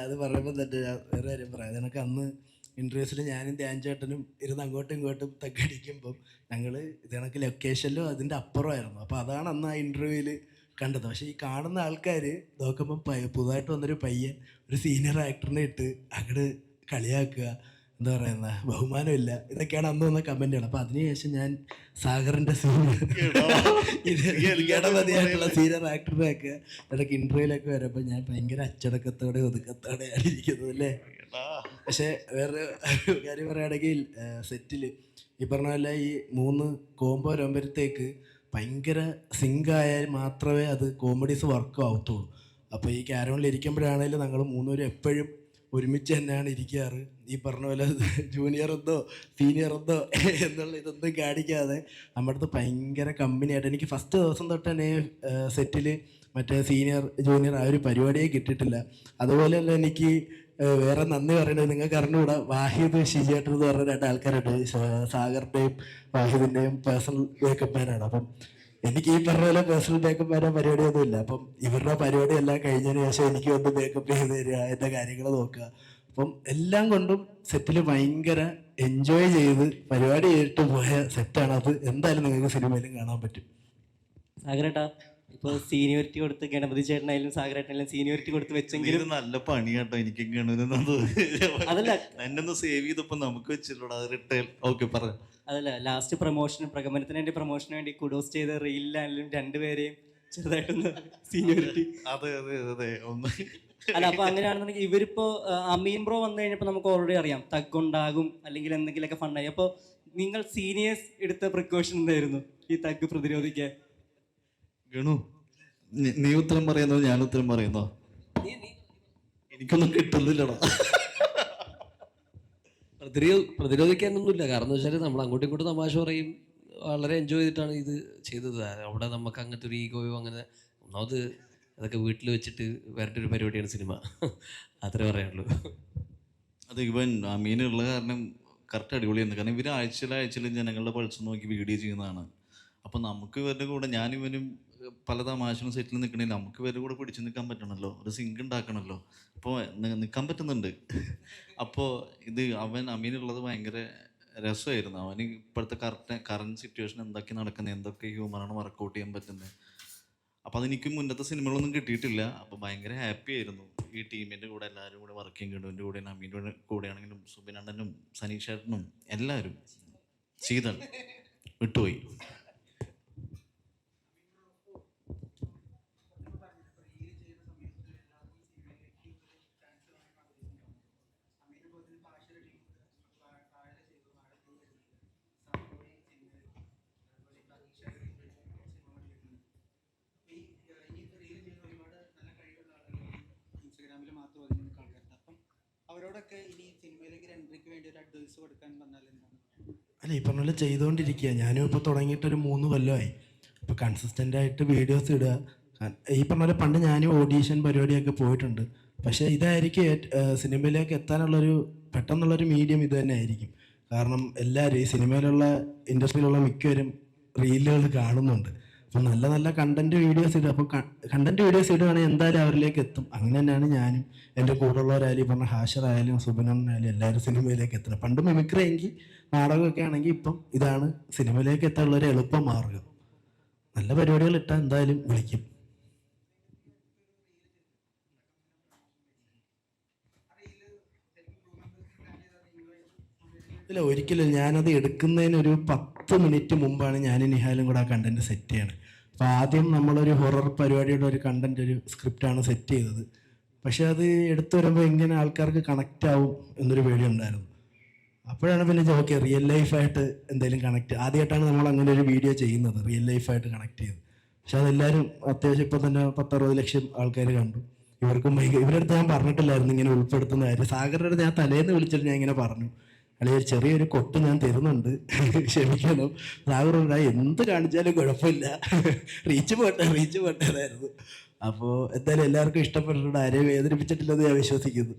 അത് പറയുമ്പോൾ തന്നെ ഞാൻ വേറെ കാര്യം പറയാം. അതെനക്ക് അന്ന് ഇൻ്റർവ്യൂസിൽ ഞാനും ധ്യാൻ ചേട്ടനും ഇരുന്ന് അങ്ങോട്ടും ഇങ്ങോട്ടും തക്കടിക്കുമ്പം ഞങ്ങൾ ഇതെനക്ക് ലൊക്കേഷനിലും അതിൻ്റെ അപ്പുറമായിരുന്നു. അപ്പോൾ അതാണ് അന്ന് ആ ഇൻ്റർവ്യൂവിൽ കണ്ടത്. പക്ഷേ ഈ കാണുന്ന ആൾക്കാർ നോക്കുമ്പം പുതുതായിട്ട് വന്നൊരു പയ്യൻ ഒരു സീനിയർ ആക്ടറിനെ ഇട്ട് അങ്ങോട്ട് കളിയാക്കുക, എന്താ പറയുന്ന ബഹുമാനമില്ല, ഇതൊക്കെയാണ് അന്ന് വന്ന കമൻറ്റുകൾ. അപ്പോൾ അതിനുശേഷം ഞാൻ സാഗറിൻ്റെ ഇടമതിയായിട്ടുള്ള സീനിയർ ആക്ടറിനെയൊക്കെ ഇടയ്ക്ക് ഇൻ്റർവ്യൂവിലൊക്കെ വരുമ്പോൾ ഞാൻ ഭയങ്കര അച്ചടക്കത്തോടെ ഒതുക്കത്തോടെയാണ് ഇരിക്കുന്നത് അല്ലേ. പക്ഷേ വേറെ കാര്യം പറയുകയാണെങ്കിൽ സെറ്റിൽ ഈ പറഞ്ഞ പോലെ ഈ 3 കോംബോ വരുമ്പോഴത്തേക്ക് ഭയങ്കര സിങ്കായാൽ മാത്രമേ അത് കോമഡീസ് വർക്ക് ആവത്തുള്ളൂ. അപ്പോൾ ഈ ക്യാരവണിൽ ഇരിക്കുമ്പോഴാണെങ്കിലും ഞങ്ങൾ 3 പേരും എപ്പോഴും ഒരുമിച്ച് തന്നെയാണ് ഇരിക്കാറ്. ഈ പറഞ്ഞ പോലെ ജൂനിയർ എന്തോ സീനിയർ എന്തോ എന്നുള്ള ഇതൊന്നും കാണിക്കാതെ നമ്മുടെ അടുത്ത് ഭയങ്കര കമ്പനിയായിട്ട്. എനിക്ക് ഫസ്റ്റ് ദിവസം തൊട്ട് തന്നെ സെറ്റിൽ മറ്റേ സീനിയർ ജൂനിയർ ആ ഒരു പരിപാടിയെ കിട്ടിയിട്ടില്ല. അതുപോലെ തന്നെ എനിക്ക് വേറെ നന്ദി പറയുന്നത്, നിങ്ങൾക്ക് അറിഞ്ഞുകൂടാ, വാഹിദ് ഷിജേട്ടൻ എന്ന് പറഞ്ഞ 2 ആൾക്കാരുണ്ട്. സാഗറിൻ്റെയും വാഹിദിൻ്റെയും പേഴ്സണൽ മേക്കപ്പ് മാനാണ്. അപ്പം എനിക്ക് ഈ പറഞ്ഞ പോലെ പേഴ്സണൽ മേക്കപ്പ് മാനോ പരിപാടിയൊന്നും ഇല്ല. അപ്പം ഇവരുടെ പരിപാടി എല്ലാം കഴിഞ്ഞതിന് ശേഷം എനിക്ക് വന്ന് മേക്കപ്പ് ചെയ്ത് തരിക, എൻ്റെ കാര്യങ്ങൾ നോക്കുക. അപ്പം എല്ലാം കൊണ്ടും സെറ്റിൽ ഭയങ്കര എൻജോയ് ചെയ്ത് പരിപാടി ചെയ്തിട്ട് പോയ സെറ്റാണ്. അത് എന്തായാലും നിങ്ങൾക്ക് സിനിമയിലും കാണാൻ പറ്റും. സാഗരേട്ടാ, ഇപ്പോൾ സീനിയോറിറ്റി കൊടുത്ത് ഗണപതി ചേട്ടനായാലും സാഗരേട്ടനായാലും സീനിയോറിറ്റി കൊടുത്ത് വെച്ചെങ്കിലും നല്ല പണി കേട്ടോ. എനിക്ക് അതല്ല എന്നെ സേവ് ചെയ്തപ്പോ നമുക്ക് വെച്ചിട്ടുള്ള റിട്ടേൺ ഓക്കെ പറ. അതല്ല, ലാസ്റ്റ് പ്രൊമോഷന് പ്രകമനത്തിന് വേണ്ടി പ്രൊമോഷന് വേണ്ടി കുഡോസ് ചെയ്ത റീലിലായാലും 2 പേരെയും ചെറുതായിട്ടൊന്ന് സീനിയോറിറ്റി. അതെ അതെ അതെ ഒന്ന് അല്ല, അപ്പൊ അങ്ങനെയാണെന്നുണ്ടെങ്കിൽ ഇവരിപ്പോ അമീൻ ബ്രോ വന്നു കഴിഞ്ഞപ്പോൾ നമുക്ക് ഓൾറെഡി അറിയാം തഗ് ഉണ്ടാകും അല്ലെങ്കിൽ എന്തെങ്കിലുമൊക്കെ ഫണ്ടായി. അപ്പോൾ നിങ്ങൾ സീനിയേഴ്സ് എടുത്ത പ്രിക്കോഷൻ എന്തായിരുന്നു ഈ തഗ് പ്രതിരോധിക്കാൻ? ഗണു, നീ ഉത്തരം പറയുന്നോ ഞാൻ ഉത്തരം പറയുന്നോ? എനിക്കൊന്നും കിട്ടുന്നില്ലടാ. പ്രതിരോധിക്കാനൊന്നുമില്ല. കാരണം എന്ന് വെച്ചാൽ നമ്മൾ അങ്ങോട്ടും ഇങ്ങോട്ടും തമാശ പറയും, വളരെ എൻജോയ് ചെയ്തിട്ടാണ് ഇത് ചെയ്തത്. അവിടെ നമുക്ക് അങ്ങനത്തെ ഒരു ഈഗോയോ അങ്ങനെ ഒന്നാമത് അതൊക്കെ വീട്ടിൽ വെച്ചിട്ട് വേറെ ഒരു പരിപാടിയാണ് സിനിമ. അത്രേ പറയാനുള്ളൂ. അത് ഇവൻ അമീനുള്ള കാരണം കറക്റ്റ് അടിപൊളിയായിരുന്നു. കാരണം ഇവർ ആഴ്ചയിൽ ജനങ്ങളുടെ പൾസ് നോക്കി വീഡിയോ ചെയ്യുന്നതാണ്. അപ്പം നമുക്ക് ഇവരുടെ കൂടെ ഞാനിവനും പല തമാശനും സെറ്റിൽ നിൽക്കണില്ല, നമുക്ക് ഇവരുടെ കൂടെ പിടിച്ചു നിൽക്കാൻ പറ്റണമല്ലോ, ഒരു സിങ്ക് ഉണ്ടാക്കണമല്ലോ. അപ്പോൾ നിൽക്കാൻ പറ്റുന്നുണ്ട്. അപ്പോൾ ഇത് അമീനുള്ളത് ഭയങ്കര രസമായിരുന്നു. അവന് ഇപ്പോഴത്തെ കറണ്ട് സിറ്റുവേഷൻ എന്തൊക്കെ നടക്കുന്നത്, എന്തൊക്കെ ഹ്യൂമറാണ് വർക്കൗട്ട് ചെയ്യാൻ പറ്റുന്നത്. അപ്പോൾ അതെനിക്ക് മുന്നത്തെ സിനിമകളൊന്നും കിട്ടിയിട്ടില്ല. അപ്പോൾ ഭയങ്കര ഹാപ്പി ആയിരുന്നു ഈ ടീമിൻ്റെ കൂടെ എല്ലാവരും കൂടെ വർക്ക് ചെയ്യും. ഗണ്ടുവിൻ്റെ കൂടെ അമീൻ്റെ കൂടെ ആണെങ്കിലും സുബിനണ്ണനും സനീഷേട്ടനും എല്ലാവരും. ശീതൾ വിട്ടുപോയി. അവരോടൊക്കെ ഇനി സിനിമയിലേക്ക് എൻട്രിക്ക് വേണ്ടി ഒരു അഡ്വൈസ് കൊടുക്കാൻ പറഞ്ഞാൽ എന്താണ്? അല്ല, ഈ പറഞ്ഞ പോലെ ചെയ്തുകൊണ്ടിരിക്കുക. ഞാനും ഇപ്പോൾ തുടങ്ങിയിട്ടൊരു 3 കൊല്ലമായി. ഇപ്പോൾ കൺസിസ്റ്റൻ്റായിട്ട് വീഡിയോസ് ഇടുക. ഈ പറഞ്ഞ പോലെ പണ്ട് ഞാനും ഓഡീഷൻ പരിപാടിയൊക്കെ പോയിട്ടുണ്ട്. പക്ഷേ ഇതായിരിക്കും സിനിമയിലേക്ക് എത്താനുള്ളൊരു പെട്ടെന്നുള്ളൊരു മീഡിയം ഇത് തന്നെ ആയിരിക്കും. കാരണം എല്ലാവരും ഈ സിനിമയിലുള്ള ഇൻഡസ്ട്രിയിലുള്ള മിക്കവരും റീലുകൾ കാണുന്നുണ്ട്. അപ്പോൾ നല്ല നല്ല കണ്ടൻറ്റ് വീഡിയോസ് ഇടുക. അപ്പോൾ കണ്ടൻറ്റ് വീഡിയോസ് ഇടുകയാണെങ്കിൽ എന്തായാലും അവരിലേക്ക് എത്തും. അങ്ങനെ തന്നെയാണ് ഞാനും എൻ്റെ കൂടെയുള്ളവരായാലും പറഞ്ഞ ഹാഷറായാലും സുബിനായാലും എല്ലാവരും സിനിമയിലേക്ക് എത്തണം. പണ്ട് മിമിക്രി എങ്കിൽ നാടകമൊക്കെ ആണെങ്കിൽ ഇപ്പം ഇതാണ് സിനിമയിലേക്ക് എത്താനുള്ളൊരു എളുപ്പ മാർഗം. നല്ല പരിപാടികൾ ഇട്ടാൽ എന്തായാലും വിളിക്കും. ഇല്ല, ഒരിക്കലും. ഞാനത് എടുക്കുന്നതിനൊരു 10 മിനിറ്റ് മുമ്പാണ് ഞാൻ നിഹാലും കൂടെ ആ കണ്ടൻറ്റ് സെറ്റ് ചെയ്യണത്. അപ്പോൾ ആദ്യം നമ്മളൊരു ഹൊറർ പരിപാടിയുടെ ഒരു കണ്ടൻറ്റ്, ഒരു സ്ക്രിപ്റ്റാണ് സെറ്റ് ചെയ്തത്. പക്ഷേ അത് എടുത്തു വരുമ്പോൾ എങ്ങനെ ആൾക്കാർക്ക് കണക്റ്റ് ആവും എന്നൊരു പേടി ഉണ്ടായിരുന്നു. അപ്പോഴാണ് പിന്നെ ഓക്കെ റിയൽ ലൈഫായിട്ട് എന്തെങ്കിലും കണക്ട്. ആദ്യമായിട്ടാണ് നമ്മൾ അങ്ങനെ ഒരു വീഡിയോ ചെയ്യുന്നത്, റിയൽ ലൈഫായിട്ട് കണക്ട് ചെയ്ത്. പക്ഷെ അതെല്ലാവരും അത്യാവശ്യം ഇപ്പോൾ തന്നെ 10-60 ലക്ഷം ആൾക്കാർ കണ്ടു. ഇവരുടെ അടുത്ത് ഞാൻ പറഞ്ഞിട്ടില്ലായിരുന്നു ഇങ്ങനെ ഉൾപ്പെടുത്തുന്ന കാര്യം. സാഗറിൻ്റെ അടുത്ത് ഞാൻ തലേന്ന് വിളിച്ചിട്ട് ഞാൻ ഇങ്ങനെ പറഞ്ഞു, അല്ലെങ്കിൽ ചെറിയൊരു കൊട്ട് ഞാൻ തരുന്നുണ്ട്, ക്ഷമിക്കണം. സാഗറുണ്ടായി എന്ത് കാണിച്ചാലും കുഴപ്പമില്ല, റീച്ച് പോട്ടേതായിരുന്നു. അപ്പോൾ എന്തായാലും എല്ലാവർക്കും ഇഷ്ടപ്പെട്ടിട്ടുണ്ട്, ആരെയും വേദനിപ്പിച്ചിട്ടില്ലെന്ന് ഞാൻ വിശ്വസിക്കുന്നു.